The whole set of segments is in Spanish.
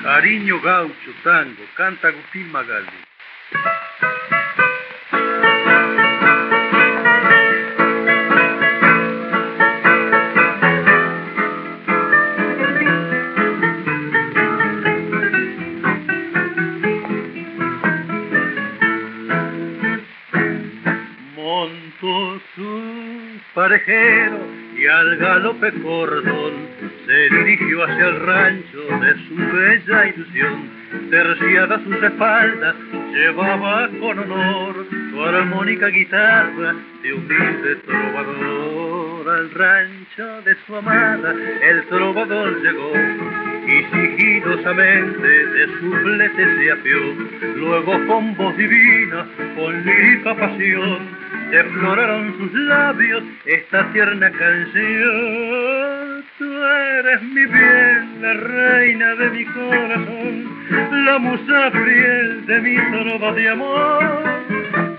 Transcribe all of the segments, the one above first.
Ariño, gaucho, tango, canta Agustín Magaldi. Montó su parejero y al galope cordón se dirigió hacia el rancho de su bella ilusión. Terciada sus espaldas, llevaba con honor su armónica guitarra de humilde trovador. Al rancho de su amada el trovador llegó y sigilosamente de su flete se apió. Luego con voz divina, con lírica pasión, defloraron sus labios esta tierna canción. Tú eres mi bien, la reina de mi corazón, la musa fiel de mi trova de amor.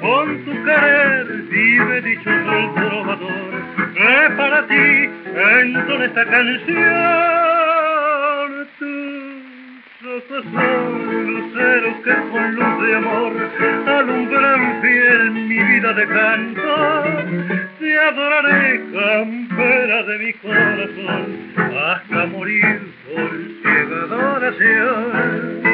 Con tu querer vive dichoso el trovador, que para ti entona esta canción. Tus ojos son luceros que con luz de amor alumbran fiel mi vida de canto. Te adoraré, campera de mi corazón, hasta morir con ciega adoración.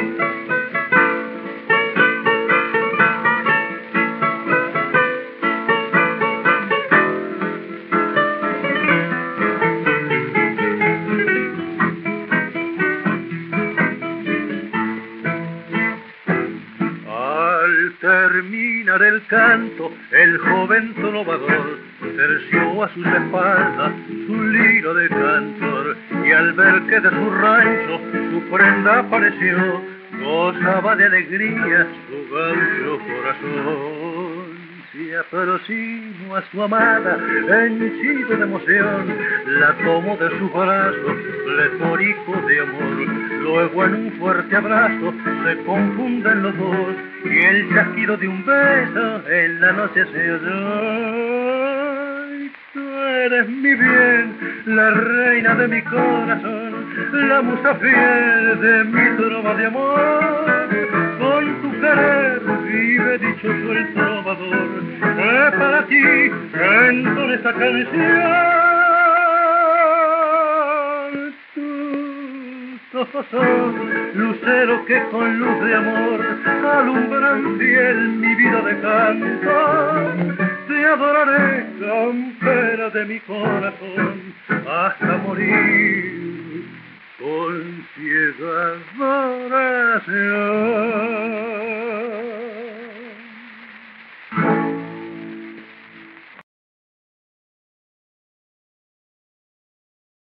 Terminar el canto, el joven trovador terció a sus espaldas su liro de cantor, y al ver que de su rancho su prenda apareció, gozaba de alegría su gaucho corazón. Se aproximó a su amada, henchido de emoción, la tomó de su brazo, pletórico de amor. Luego en un fuerte abrazo se confunden los dos, y el chasquido de un beso en la noche se oyó. Ay, tú eres mi bien, la reina de mi corazón, la musa fiel de mi trova de amor. Con tu querer vive dichoso el trovador, que para ti entona esta canción. Tus ojos son luceros que con luz de amor alumbran fiel mi vida de canto. Te adoraré, campera de mi corazón, hasta morir con ciega adoración.